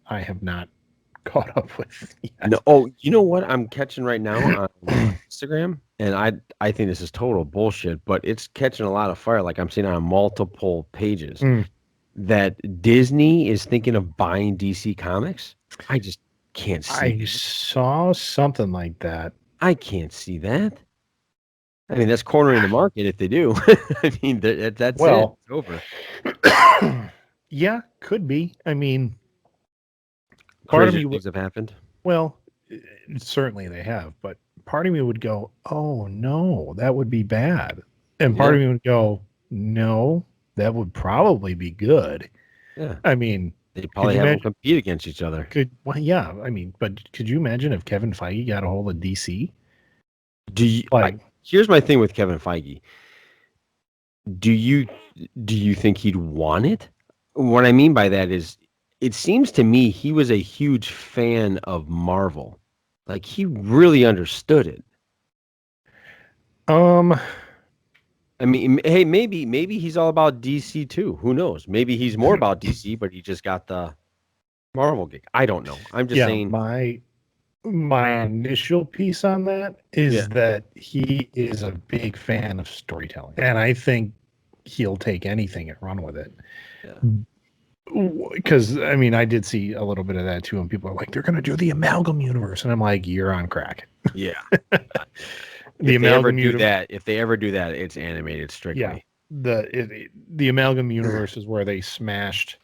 I have not caught up with yet. No. Oh, you know what I'm catching right now on Instagram, and I think this is total bullshit, but it's catching a lot of fire. Like I'm seeing on multiple pages Mm. that Disney is thinking of buying DC Comics. I just can't see. I saw something like that. I can't see that. I mean, that's cornering the market if they do. I mean, that's Well, it. It's over. Yeah, could be. I mean, part of Crazier me things have happened. well, certainly they have, but part of me would go, "Oh no, that would be bad," and part Yeah. of me would go, "No, that would probably be good." Yeah. I mean, They probably you have them imagine? compete against each other. Yeah. I mean, but could you imagine if Kevin Feige got a hold of DC? Do you? Like, Here's my thing with Kevin Feige. Do you think he'd want it? What I mean by that is, it seems to me he was a huge fan of Marvel. Like he really understood it. um, I mean, hey, maybe he's all about DC too. Who knows? Maybe he's more about DC, but he just got the Marvel gig. I don't know. I'm just yeah, saying. my initial piece on that Yeah. is that he is a big fan of storytelling, and I think he'll take anything and run with it. Yeah. Because I mean, I did see a little bit of that too, and people are like, "They're going to do the amalgam universe," and I'm like, "You're on crack." Yeah. The If they ever amalgam do universe, that, it's animated strictly. yeah. The amalgam universe is where they smashed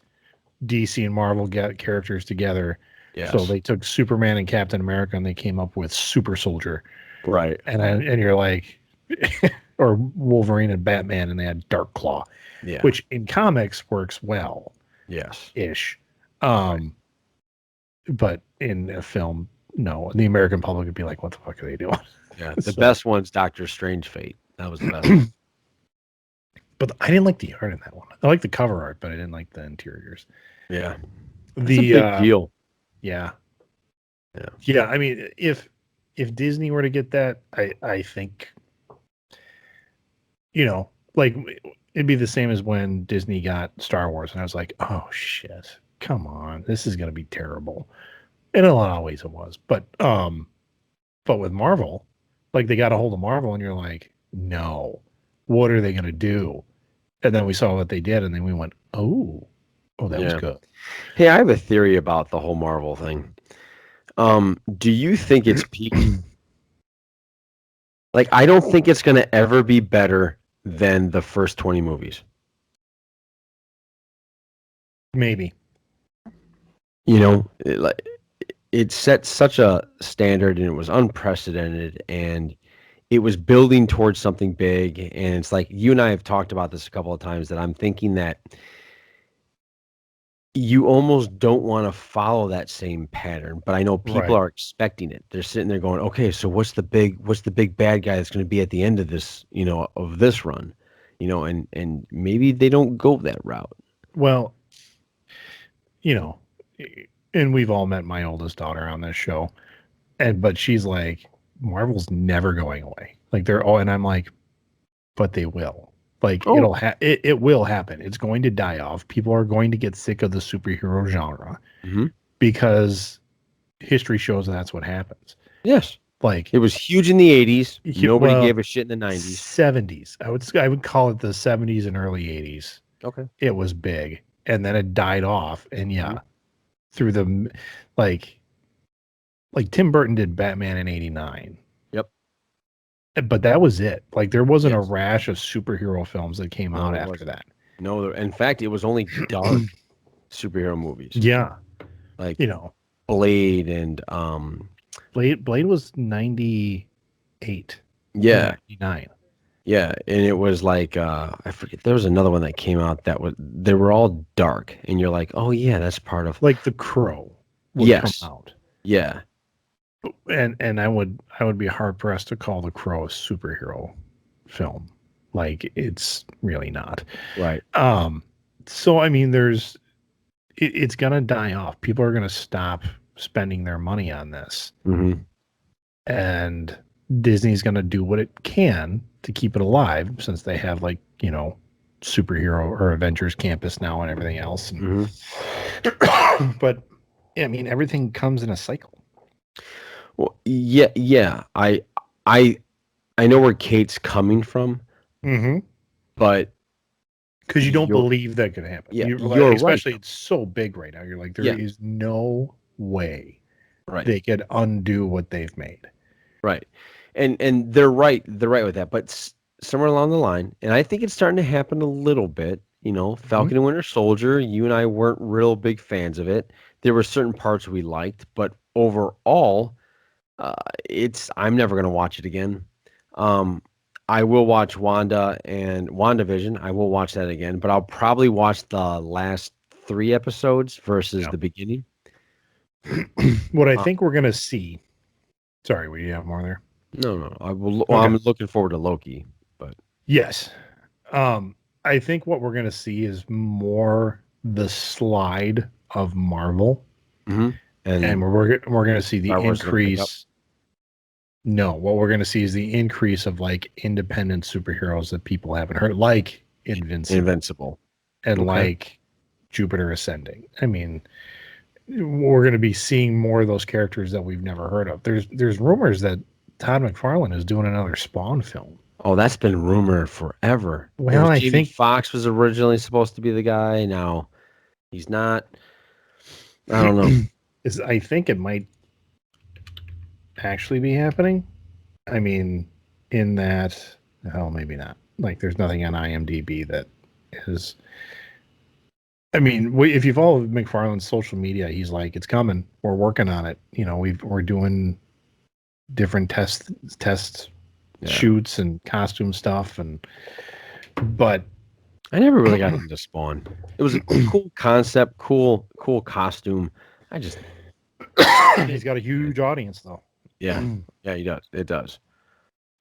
DC and Marvel characters together. Yes. So they took Superman and Captain America, and they came up with Super Soldier. Right. And you're like, or Wolverine and Batman, and they had Dark Claw, Yeah. which in comics works well, Yes. ish. But in a film, no. The American public would be like, "What the fuck are they doing?" Yeah. The So- best one's Doctor Strange Fate. That was the best. But I didn't like the art in that one. I like the cover art, but I didn't like the interiors. Yeah. That's The a big deal. yeah, Yeah. yeah. I mean, if Disney were to get that, I think, like it'd be the same as when Disney got Star Wars, and I was like, "Oh shit, come on, this is gonna be terrible." And a lot of ways it was, but with Marvel, like they got a hold of Marvel, and you're like, "No, what are they gonna do?" And then we saw what they did, and then we went, "Oh, that was Yeah. good." Hey, I have a theory about the whole Marvel thing. Do you think it's peaked? Like, I don't think it's going to ever be better than the first 20 movies. Maybe. It set such a standard, and it was unprecedented, and it was building towards something big. And it's like, you and I have talked about this a couple of times, that I'm thinking that you almost don't want to follow that same pattern, but I know people Right. are expecting it. They're sitting there going, okay, so what's the big bad guy that's going to be at the end of this, of this run, and maybe they don't go that route. Well, and we've all met my oldest daughter on this show, but she's like, Marvel's never going away. Like they're all, and I'm like, but they will. Like Oh. it will happen. It's going to die off. People are going to get sick of the superhero genre because history shows that's what happens. Yes. Like It was huge in the 80s. Nobody well, gave a shit in the 90s. 70s. I would call it the 70s and early 80s. Okay. It was big, and then it died off. And yeah, through the like Tim Burton did Batman in '89. Yep. But that was it. Like there wasn't Yes. a rash of superhero films that came out it after wasn't. that. No, in fact, it was only dark superhero movies. Yeah. Like You know, Blade and Blade was 98. yeah, 99. yeah, and it was like I forget there was another one that came out that they were all dark, and you're like, oh yeah, that's part of Like The Crow would yes, come out. yeah, And I would be hard pressed to call The Crow a superhero film. Like it's really not. right, So I mean it's gonna die off. People are gonna stop spending their money on this. hmm And Disney's gonna do what it can to keep it alive since they have like, superhero or Avengers Campus now and everything else. And, but yeah, I mean everything comes in a cycle. Well, yeah, I know where Kate's coming from, Mm-hmm. but Because you don't You're- believe that could happen. Yeah, You're you're right, especially it's so big right now. You're like, there is Yeah. no way right, they could undo what they've made. right, and they're right with that, but somewhere along the line, and I think it's starting to happen a little bit. Falcon and Winter Soldier, you and I weren't real big fans of it. There were certain parts we liked, but overall, I'm never going to watch it again. I will watch Wanda and WandaVision. I will watch that again, but I'll probably watch the last 3 episodes versus the beginning. What I think we're gonna see. Sorry, will you have more there? No. I will. Well, I'm looking forward to Loki, but Yes. I think what we're gonna see is more the slide of Marvel, and we're gonna see the increase. No, what we're gonna see is the increase of like independent superheroes that people haven't heard, like Invincible. And like Jupiter Ascending. I mean, we're going to be seeing more of those characters that we've never heard of. There's rumors that Todd McFarlane is doing another Spawn film. Oh, that's been rumored forever. Well, I Jamie think Foxx was originally supposed to be the guy. Now he's not. I don't know. I think it might actually be happening. I mean, in that, maybe not. Like, there's nothing on IMDb that is. I mean, if you follow McFarlane's social media, he's like, "It's coming. We're working on it. We're doing different test shoots and costume stuff." But I never really got into Spawn. It was a cool concept, cool costume. He's got a huge audience, though. Yeah, he does. It does.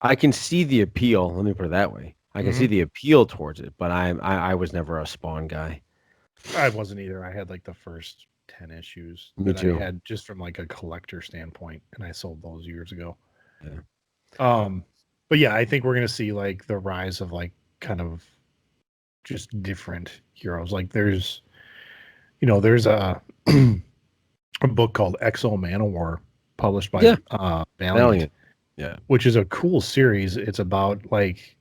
I can see the appeal. Let me put it that way. I can see the appeal towards it, but I was never a Spawn guy. I wasn't either. I had like the first 10 issues Me too. I had just from like a collector standpoint, and I sold those years ago. Yeah. But yeah, I think we're gonna see like the rise of like kind of just different heroes. Like there's a a book called Exo Manowar published by Valiant. Yeah. Which is a cool series. It's about like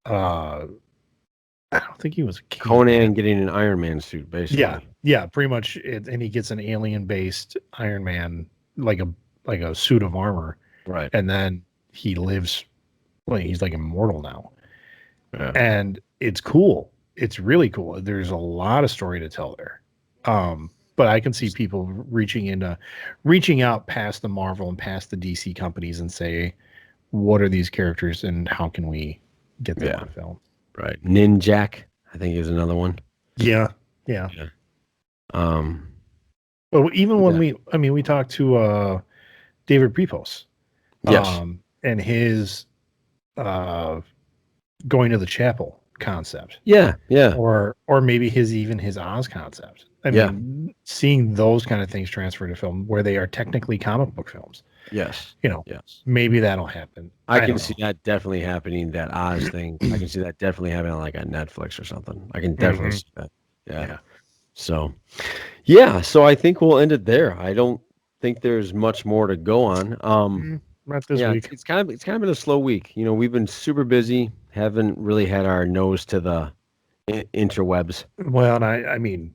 I don't think he was a Conan getting an Iron Man suit, basically. Yeah, pretty much. And he gets an alien-based Iron Man, like a suit of armor, right? And then he lives, he's like immortal now, and it's cool. It's really cool. There's a lot of story to tell there. But I can see people reaching out past the Marvel and past the DC companies and say, what are these characters and how can we get them on film? Right. Ninjak, I think is another one. Yeah. Well, even when we talked to David Prepos, and his going to the chapel concept, or maybe his Oz concept. I mean, seeing those kind of things transfer to film where they are technically comic book films. Yes. Maybe that'll happen. I can see that definitely happening. That Oz thing, I can see that definitely happening on like a Netflix or something. I can definitely see that. Yeah. So, so I think we'll end it there. I don't think there's much more to go on. Not this week. It's kind of been a slow week. We've been super busy. Haven't really had our nose to the interwebs. Well, and I mean,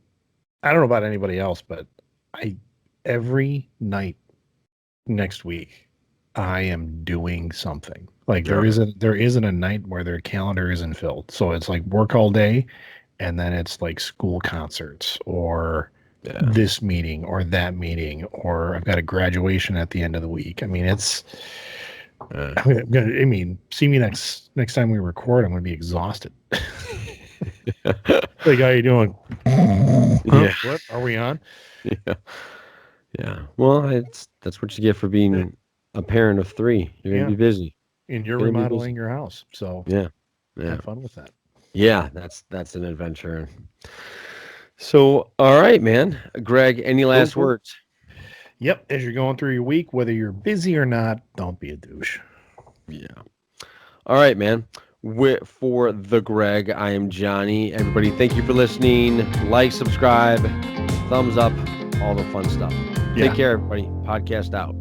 I don't know about anybody else, but Every night next week, I am doing something. Like Yeah. there isn't a night where their calendar isn't filled. So it's like work all day, and then it's like school concerts or this meeting or that meeting, or I've got a graduation at the end of the week. I mean, it's. I mean, see me next time we record. I'm going to be exhausted. Like, how you doing? Yeah. What are we on? Yeah. Yeah. Well, that's what you get for being a parent of 3. You're gonna be busy. And you're Gonna be remodeling busy. your house, so Yeah. have fun with that. Yeah. That's an adventure. So, all right, man. Greg, any last words? Yep. As you're going through your week, whether you're busy or not, don't be a douche. Yeah. All right, man. For the Greg, I am Johnny. Everybody, thank you for listening. Like, subscribe, thumbs up, all the fun stuff. Take care, everybody. Podcast out.